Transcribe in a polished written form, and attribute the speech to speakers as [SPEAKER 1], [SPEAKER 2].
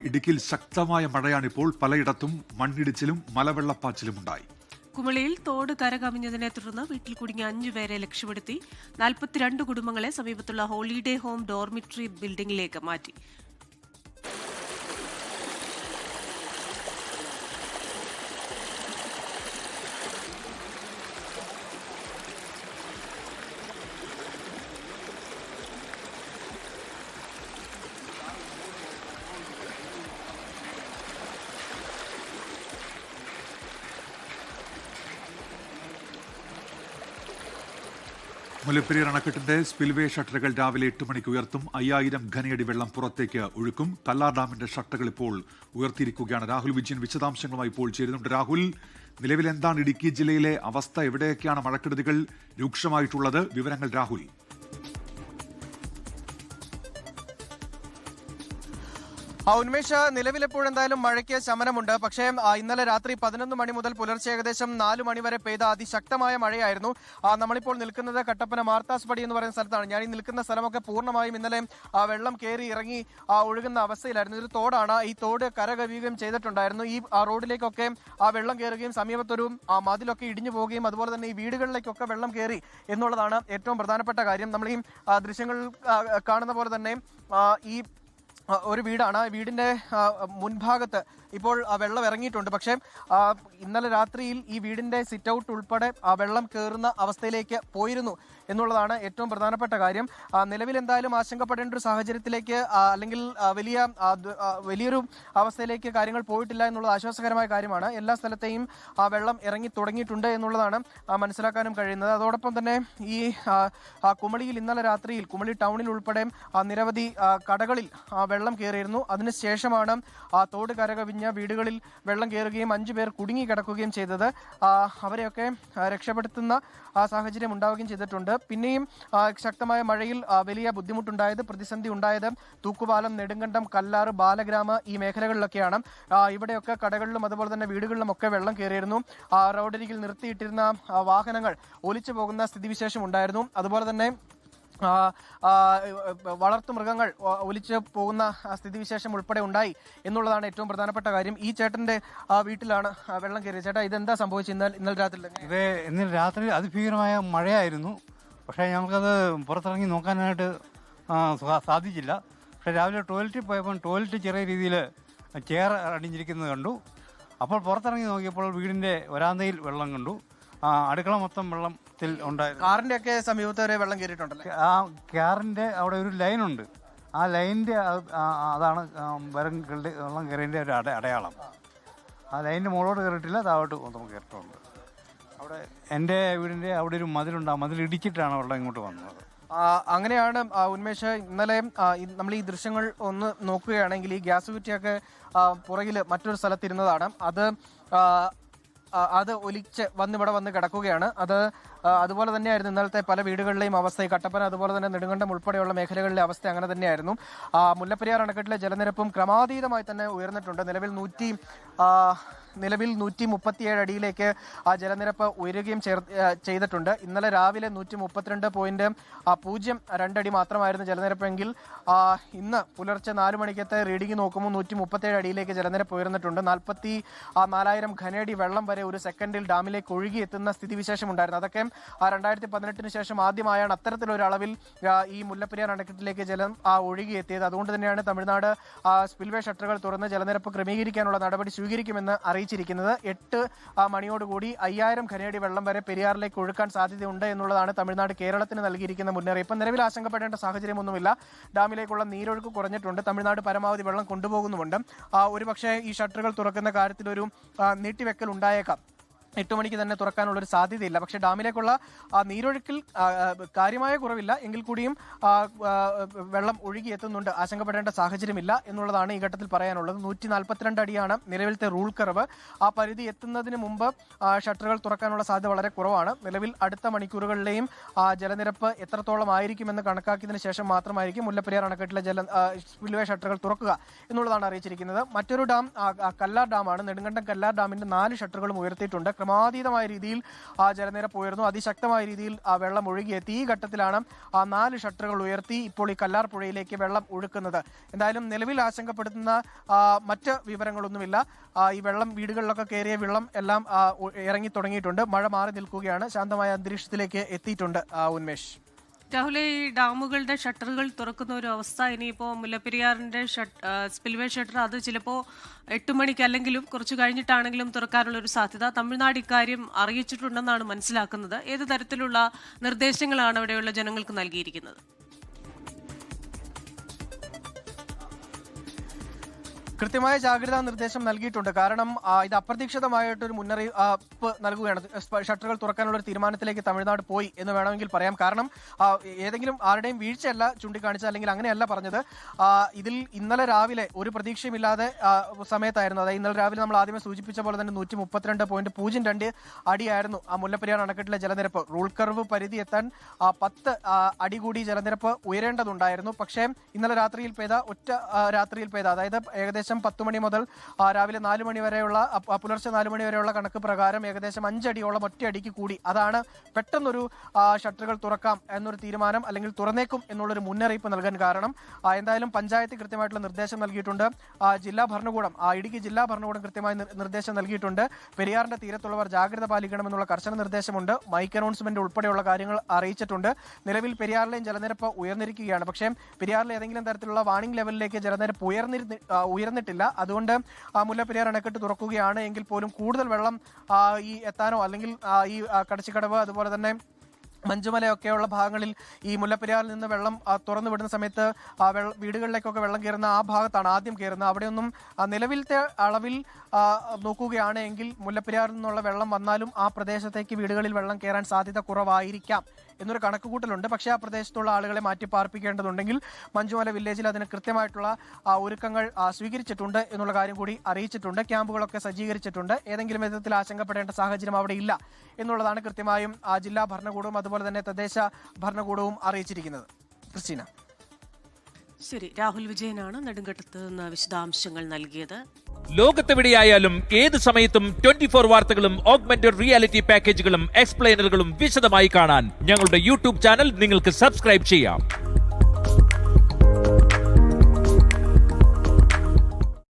[SPEAKER 1] ഇടുക്കിയിൽ ശക്തമായ മഴയാണിപ്പോൾ. പലയിടത്തും മണ്ണിടിച്ചിലും മലവെള്ളപ്പാച്ചിലും ഉണ്ടായി.
[SPEAKER 2] കുമളിയിൽ തോട് കരകവിഞ്ഞതിനെ തുടർന്ന് വീട്ടിൽ കുടുങ്ങിയ 5 പേരെ രക്ഷപ്പെടുത്തി. 42 കുടുംബങ്ങളെ സമീപത്തുള്ള ഹോളിഡേ ഹോം ഡോർമിറ്ററി ബിൽഡിംഗിലേക്ക് മാറ്റി.
[SPEAKER 1] മുല്ലപ്പെരിയാർ അണക്കെട്ടിന്റെ സ്പിൽവേ ഷട്ടറുകൾ രാവിലെ 8 മണിക്ക് ഉയർത്തും. 5000 ഘനയടി വെള്ളം പുറത്തേക്ക് ഒഴുക്കും. കല്ലാർ ഡാമിന്റെ ഷട്ടറുകൾ ഇപ്പോൾ ഉയർത്തിയിരിക്കുകയാണ്. രാഹുൽ വിജയൻ വിശദാംശങ്ങളുമായി ഇപ്പോൾ ചേരുന്നുണ്ട്. രാഹുൽ, നിലവിൽ എന്താണ് ഇടുക്കി ജില്ലയിലെ അവസ്ഥ? എവിടെയൊക്കെയാണ് മഴക്കെടുതികൾ രൂക്ഷമായിട്ടുള്ളത്? വിവരങ്ങൾ രാഹുൽ.
[SPEAKER 3] ഉന്മേഷ്, നിലവിലെപ്പോഴെന്തായാലും മഴയ്ക്ക് ശമനമുണ്ട്. പക്ഷേ ഇന്നലെ രാത്രി 11 മണി മുതൽ പുലർച്ചെ ഏകദേശം 4 മണി വരെ പെയ്ത അതിശക്തമായ മഴയായിരുന്നു. നമ്മളിപ്പോൾ നിൽക്കുന്നത് കട്ടപ്പന മാർത്താസ് പടി എന്ന് പറയുന്ന സ്ഥലത്താണ്. ഞാൻ ഈ നിൽക്കുന്ന സ്ഥലമൊക്കെ പൂർണ്ണമായും ഇന്നലെ വെള്ളം കയറി ഇറങ്ങി ഒഴുകുന്ന അവസ്ഥയിലായിരുന്നു. ഇതൊരു തോടാണ്. ഈ തോട് കരകവിയുകയും ചെയ്തിട്ടുണ്ടായിരുന്നു. ഈ റോഡിലേക്കൊക്കെ വെള്ളം കയറുകയും സമീപത്തൊരു മതിലൊക്കെ ഇടിഞ്ഞു പോവുകയും അതുപോലെ തന്നെ ഈ വീടുകളിലേക്കൊക്കെ വെള്ളം കയറി എന്നുള്ളതാണ് ഏറ്റവും പ്രധാനപ്പെട്ട കാര്യം. നമ്മൾ ഈ ദൃശ്യങ്ങൾ കാണുന്ന പോലെ തന്നെ ഈ ഒരു വീടാണ്. വീടിന്റെ മുൻഭാഗത്ത് ഇപ്പോൾ വെള്ളം ഇറങ്ങിയിട്ടുണ്ട്. പക്ഷേ ഇന്നലെ രാത്രിയിൽ ഈ വീടിന്റെ സിറ്റ് ഔട്ട് ഉൾപ്പെടെ വെള്ളം കയറുന്ന അവസ്ഥയിലേക്ക് പോയിരുന്നു എന്നുള്ളതാണ് ഏറ്റവും പ്രധാനപ്പെട്ട കാര്യം. നിലവിൽ എന്തായാലും ആശങ്കപ്പെടേണ്ട ഒരു സാഹചര്യത്തിലേക്ക് അല്ലെങ്കിൽ വലിയൊരു അവസ്ഥയിലേക്ക് കാര്യങ്ങൾ പോയിട്ടില്ല എന്നുള്ളത് ആശ്വാസകരമായ കാര്യമാണ്. എല്ലാ സ്ഥലത്തെയും വെള്ളം ഇറങ്ങി തുടങ്ങിയിട്ടുണ്ട് എന്നുള്ളതാണ് മനസ്സിലാക്കാനും കഴിയുന്നത്. അതോടൊപ്പം തന്നെ ഈ കുമളിയിൽ ഇന്നലെ രാത്രിയിൽ കുമളി ടൗണിൽ ഉൾപ്പെടെ നിരവധി കടകളിൽ വെള്ളം കയറിയിരുന്നു. അതിനുശേഷമാണ് തോട് കരകവിഞ്ഞ വീടുകളിൽ വെള്ളം കയറുകയും 5 പേർ കുടുങ്ങി കിടക്കുകയും ചെയ്തത്. അവരെയൊക്കെ രക്ഷപ്പെടുത്തുന്ന സാഹചര്യം ഉണ്ടാവുകയും ചെയ്തിട്ടുണ്ട്. പിന്നെയും ശക്തമായ മഴയിൽ വലിയ ബുദ്ധിമുട്ടുണ്ടായത്, പ്രതിസന്ധി ഉണ്ടായത് തൂക്കുപാലം, നെടുങ്കണ്ടം, കല്ലാറ്, ബാലഗ്രാമ ഈ മേഖലകളിലൊക്കെയാണ്. ഇവിടെയൊക്കെ കടകളിലും അതുപോലെ തന്നെ വീടുകളിലും ഒക്കെ വെള്ളം കയറിയിരുന്നു. റോഡരികിൽ നിർത്തിയിട്ടിരുന്ന വാഹനങ്ങൾ ഒലിച്ചു പോകുന്ന സ്ഥിതിവിശേഷം ഉണ്ടായിരുന്നു. അതുപോലെ തന്നെ വളർത്തുമൃഗങ്ങൾ ഒലിച്ചു പോകുന്ന സ്ഥിതിവിശേഷം ഉൾപ്പെടെ ഉണ്ടായി എന്നുള്ളതാണ് ഏറ്റവും പ്രധാനപ്പെട്ട കാര്യം. ഈ ചേട്ടന്റെ വീട്ടിലാണ് വെള്ളം കയറിയത്. ചേട്ടാ, ഇതെന്താ സംഭവിച്ചത് ഇന്നലെ രാത്രി?
[SPEAKER 4] ഇന്നലെ രാത്രി അതിഭീകരമായ മഴയായിരുന്നു. പക്ഷേ ഞങ്ങൾക്കത് പുറത്തിറങ്ങി നോക്കാനായിട്ട് സാധിച്ചില്ല. പക്ഷേ രാവിലെ ടോയ്ലറ്റിൽ പോയപ്പോൾ ടോയ്ലറ്റ് ചെറിയ രീതിയിൽ ചെയർ അടിഞ്ഞിരിക്കുന്നത് കണ്ടു. അപ്പോൾ പുറത്തിറങ്ങി നോക്കിയപ്പോൾ വീടിൻ്റെ വരാന്തയിൽ വെള്ളം കണ്ടു. അടുക്കള മൊത്തം വെള്ളത്തിൽ ഉണ്ടായിരുന്നു.
[SPEAKER 3] കാറിന്റെ ഒക്കെ സമീപത്ത് വരെ വെള്ളം കയറിയിട്ടുണ്ടല്ലോ.
[SPEAKER 4] ആ കാറിന്റെ അവിടെ ഒരു ലൈനുണ്ട്. ആ ലൈനിന്റെ അതാണ് വെള്ളം കയറിയതിന്റെ ഒരു അടയാളം. ആ ലൈനിന്റെ മുകളോട്ട് കയറിയിട്ടില്ല, താഴോട്ട് നമുക്ക് കയറിയിട്ടുണ്ട്. അവിടെ എൻ്റെ വീടിന്റെ അവിടെ ഒരു മതിലുണ്ട്. ആ മതിൽ ഇടിച്ചിട്ടാണ് വെള്ളം ഇങ്ങോട്ട് വന്നത്.
[SPEAKER 3] അങ്ങനെയാണ് ഉന്മേഷ്. ഇന്നലെ നമ്മൾ ഈ ദൃശ്യങ്ങൾ ഒന്ന് നോക്കുകയാണെങ്കിൽ ഈ ഗ്യാസ് കുറ്റിയൊക്കെ പുറകിൽ മറ്റൊരു സ്ഥലത്തിരുന്നതാണ്. അത് ഒലിച്ച് ഇവിടെ വന്ന് കിടക്കുകയാണ്. അതുപോലെ തന്നെയായിരുന്നു ഇന്നലത്തെ പല വീടുകളിലെയും അവസ്ഥ. കട്ടപ്പന അതുപോലെ തന്നെ നെടുങ്കണ്ടം ഉൾപ്പെടെയുള്ള മേഖലകളിലെ അവസ്ഥ അങ്ങനെ തന്നെയായിരുന്നു. മുല്ലപ്പെരിയാർ അണക്കെട്ടിലെ ജലനിരപ്പും ക്രമാതീതമായി തന്നെ ഉയർന്നിട്ടുണ്ട്. നിലവിൽ 137 അടിയിലേക്ക് ആ ജലനിരപ്പ് ഉയരുകയും ചെയ്തിട്ടുണ്ട്. ഇന്നലെ രാവിലെ 132.02 അടി മാത്രമായിരുന്നു ജലനിരപ്പെങ്കിൽ ഇന്ന് പുലർച്ചെ 4 മണിക്കത്തെ റീഡിംഗ് നോക്കുമ്പോൾ 137 അടിയിലേക്ക് ജലനിരപ്പ് ഉയർന്നിട്ടുണ്ട്. 44,000 ഘനയടി വെള്ളം വരെ ഒരു സെക്കൻഡിൽ ഡാമിലേക്ക് ഒഴുകി എത്തുന്ന സ്ഥിതിവിശേഷം ഉണ്ടായിരുന്നു. അതൊക്കെ 2018 ശേഷം ആദ്യമായാണ് അത്തരത്തിലൊരു അളവിൽ ഈ മുല്ലപ്പെരിയാർ അണക്കെട്ടിലേക്ക് ജലം ഒഴുകിയെത്തിയത്. അതുകൊണ്ട് തന്നെയാണ് തമിഴ്നാട് സ്പിൽവേ ഷട്ടറുകൾ തുറന്ന് ജലനിരപ്പ് ക്രമീകരിക്കാനുള്ള നടപടി സ്വീകരിക്കുമെന്ന് അറിയിച്ചിരിക്കുന്നത്. 8 മണിയോടുകൂടി 5000 ഘനയടി വെള്ളം വരെ പെരിയാറിലേക്ക് ഒഴുക്കാൻ സാധ്യതയുണ്ട് എന്നുള്ളതാണ് തമിഴ്നാട് കേരളത്തിന് നൽകിയിരിക്കുന്ന മുന്നറിയിപ്പ്. നിലവിൽ ആശങ്കപ്പെടേണ്ട സാഹചര്യമൊന്നുമില്ല. ഡാമിലേക്കുള്ള നീരൊഴുക്ക് കുറഞ്ഞിട്ടുണ്ട്. തമിഴ്നാട് പരമാവധി വെള്ളം കൊണ്ടുപോകുന്നുമുണ്ട്. ഒരുപക്ഷെ ഈ ഷട്ടറുകൾ തുറക്കുന്ന കാര്യത്തിൽ ഒരു നീട്ടിവെക്കൽ ഉണ്ടായേക്കാം. 8 മണിക്ക് തന്നെ തുറക്കാനുള്ളൊരു സാധ്യതയില്ല. പക്ഷേ ഡാമിലേക്കുള്ള നീരൊഴുക്കിൽ കാര്യമായ കുറവില്ല. എങ്കിൽ കൂടിയും വെള്ളം ഒഴുകിയെത്തുന്നുണ്ട്. ആശങ്കപ്പെടേണ്ട സാഹചര്യമില്ല എന്നുള്ളതാണ് ഈ ഘട്ടത്തിൽ പറയാനുള്ളത്. 142 അടിയാണ് നിലവിലത്തെ റൂൾ കർവ്. ആ പരിധി എത്തുന്നതിന് മുമ്പ് ഷട്ടറുകൾ തുറക്കാനുള്ള സാധ്യത വളരെ കുറവാണ്. നിലവിൽ അടുത്ത മണിക്കൂറുകളിലെയും ജലനിരപ്പ് എത്രത്തോളം ആയിരിക്കുമെന്ന് കണക്കാക്കിയതിന് ശേഷം മാത്രമായിരിക്കും മുല്ലപ്പെരിയാർ അണക്കെട്ടിലെ സ്പിൽവേ ഷട്ടറുകൾ തുറക്കുക എന്നുള്ളതാണ് അറിയിച്ചിരിക്കുന്നത്. മറ്റൊരു ഡാം കല്ലാർ ഡാമാണ്. നെടുങ്കണ്ടം കല്ലാർ ഡാമിന്റെ 4 ഷട്ടറുകളും ഉയർത്തിയിട്ടുണ്ട്. ക്രമാതീതമായ രീതിയിൽ ജലനിരപ്പ് ഉയർന്നു, അതിശക്തമായ രീതിയിൽ വെള്ളം ഒഴുകിയെത്തി. ഈ ഘട്ടത്തിലാണ് 4 ഷട്ടറുകൾ ഉയർത്തി ഇപ്പോൾ ഈ കല്ലാർ പുഴയിലേക്ക് വെള്ളം ഒഴുക്കുന്നത്. എന്തായാലും നിലവിൽ ആശങ്കപ്പെടുത്തുന്ന മറ്റ് വിവരങ്ങളൊന്നുമില്ല. ഈ വെള്ളം വീടുകളിലൊക്കെ കയറിയ വെള്ളം എല്ലാം ഇറങ്ങി തുടങ്ങിയിട്ടുണ്ട്. മഴ മാറി നിൽക്കുകയാണ്, ശാന്തമായ അന്തരീക്ഷത്തിലേക്ക് എത്തിയിട്ടുണ്ട്. ഉന്മേഷ്,
[SPEAKER 2] രാഹുലെ, ഈ ഡാമുകളുടെ ഷട്ടറുകൾ തുറക്കുന്ന ഒരു അവസ്ഥ ഇനിയിപ്പോൾ മുല്ലപ്പെരിയാറിന്റെ സ്പിൽവേ ഷട്ടർ അത് ചിലപ്പോൾ 8 മണിക്ക് അല്ലെങ്കിലും കുറച്ച് കഴിഞ്ഞിട്ടാണെങ്കിലും തുറക്കാനുള്ള ഒരു സാധ്യത തമിഴ്നാട് ഇക്കാര്യം അറിയിച്ചിട്ടുണ്ടെന്നാണ് മനസ്സിലാക്കുന്നത്. ഏത് തരത്തിലുള്ള നിർദ്ദേശങ്ങളാണ് അവിടെയുള്ള ജനങ്ങൾക്ക് നൽകിയിരിക്കുന്നത്?
[SPEAKER 3] കൃത്യമായ ജാഗ്രതാ നിർദ്ദേശം നൽകിയിട്ടുണ്ട്. കാരണം ഇത് അപ്രതീക്ഷിതമായിട്ടൊരു മുന്നറിയിപ്പ് നൽകുകയാണ്. ഷട്ടറുകൾ തുറക്കാനുള്ള ഒരു തീരുമാനത്തിലേക്ക് തമിഴ്നാട് പോയി എന്ന് വേണമെങ്കിൽ പറയാം. കാരണം ഏതെങ്കിലും ആരുടെയും വീഴ്ചയല്ല ചൂണ്ടിക്കാണിച്ചത്, അല്ലെങ്കിൽ അങ്ങനെയല്ല പറഞ്ഞത്. ഇതിൽ ഇന്നലെ രാവിലെ ഒരു പ്രതീക്ഷയുമില്ലാതെ സമയത്തായിരുന്നു, അതായത് ഇന്നലെ രാവിലെ നമ്മൾ ആദ്യമേ സൂചിപ്പിച്ച പോലെ തന്നെ 132.02 അടിയായിരുന്നു മുല്ലപ്പെരിയാർ അണക്കെട്ടിലെ ജലനിരപ്പ്. റൂൾ കർവ് പരിധി എത്താൻ 10 അടി കൂടി ജലനിരപ്പ് ഉയരേണ്ടതുണ്ടായിരുന്നു. പക്ഷേ ഇന്നലെ രാത്രിയിൽ പെയ്ത അതായത് ഏകദേശം 10 മണി മുതൽ രാവിലെ 4 മണി വരെയുള്ള പുലർച്ചെ 4 മണി വരെയുള്ള കണക്ക് പ്രകാരം ഏകദേശം 5 അടിയോളം ഒറ്റയടിക്ക് കൂടി. അതാണ് പെട്ടെന്നൊരു ഷട്ടറുകൾ തുറക്കാം എന്നൊരു തീരുമാനം, അല്ലെങ്കിൽ തുറന്നേക്കും എന്നുള്ളൊരു മുന്നറിയിപ്പ് നൽകാൻ കാരണം. എന്തായാലും പഞ്ചായത്ത് കൃത്യമായിട്ടുള്ള നിർദ്ദേശം നൽകിയിട്ടുണ്ട്. ജില്ലാ ഭരണകൂടം, ഇടുക്കി ജില്ലാ ഭരണകൂടം കൃത്യമായ നിർദ്ദേശം നൽകിയിട്ടുണ്ട്. പെരിയാറിന്റെ തീരത്തുള്ളവർ ജാഗ്രത പാലിക്കണമെന്നുള്ള കർശന നിർദ്ദേശമുണ്ട്. മൈക്ക് അനൗൺസ്മെന്റ് ഉൾപ്പെടെയുള്ള കാര്യങ്ങൾ അറിയിച്ചിട്ടുണ്ട്. നിലവിൽ പെരിയാറിലെയും ജലനിരപ്പ് ഉയർന്നിരിക്കുകയാണ്. പക്ഷേ പെരിയാറിലെ ഏതെങ്കിലും തരത്തിലുള്ള വാണിംഗ് ലെവലിലേക്ക് ജലനിരപ്പ് ഉയർന്നിട്ടില്ല. അതുകൊണ്ട് മുല്ലപ്പെരിയാർ അണക്കെട്ട് തുറക്കുകയാണ് എങ്കിൽ പോലും കൂടുതൽ വെള്ളം ഈ എത്താനോ അല്ലെങ്കിൽ ഈ കടച്ചിക്കടവ് അതുപോലെ തന്നെ മഞ്ചുമലയൊക്കെയുള്ള ഭാഗങ്ങളിൽ ഈ മുല്ലപ്പെരിയാറിൽ നിന്ന് വെള്ളം തുറന്നു വിടുന്ന സമയത്ത് വീടുകളിലേക്കൊക്കെ വെള്ളം കയറുന്ന ആ ഭാഗത്താണ് ആദ്യം കയറുന്നത്. അവിടെയൊന്നും നിലവിലത്തെ അളവിൽ നോക്കുകയാണ് എങ്കിൽ മുല്ലപ്പെരിയാറിൽ നിന്നുള്ള വെള്ളം വന്നാലും ആ പ്രദേശത്തേക്ക് വീടുകളിൽ വെള്ളം കയറാൻ സാധ്യത കുറവായിരിക്കാം എന്നൊരു കണക്കുകൂട്ടലുണ്ട്. പക്ഷേ ആ പ്രദേശത്തുള്ള ആളുകളെ മാറ്റി പാർപ്പിക്കേണ്ടതുണ്ടെങ്കിൽ മഞ്ചുമല വില്ലേജിൽ അതിന് കൃത്യമായിട്ടുള്ള ഒരുക്കങ്ങൾ സ്വീകരിച്ചിട്ടുണ്ട് എന്നുള്ള കാര്യം കൂടി അറിയിച്ചിട്ടുണ്ട്. ക്യാമ്പുകളൊക്കെ സജ്ജീകരിച്ചിട്ടുണ്ട്. ഏതെങ്കിലും വിധത്തിൽ ആശങ്കപ്പെടേണ്ട സാഹചര്യം അവിടെ ഇല്ല എന്നുള്ളതാണ് കൃത്യമായും ജില്ലാ ഭരണകൂടവും അതുപോലെ തന്നെ തദ്ദേശ ഭരണകൂടവും അറിയിച്ചിരിക്കുന്നത്. ക്രിസ്റ്റീന.
[SPEAKER 2] ശരി, രാഹുൽ വിജയനാണ് നെടുങ്കണ്ടത്ത് നിന്ന് വിശദാംശങ്ങൾ നൽകിയത്.
[SPEAKER 5] ലോകത്തെവിടെയായാലും ഏത് സമയത്തും 24 വാർത്തകളും ഓഗ്മെന്റഡ് റിയാലിറ്റി പാക്കേജുകളും എക്സ്പ്ലെയിനറുകളും വിശദമായി കാണാൻ ഞങ്ങളുടെ യൂട്യൂബ് ചാനൽ നിങ്ങൾക്ക് സബ്സ്ക്രൈബ് ചെയ്യാം.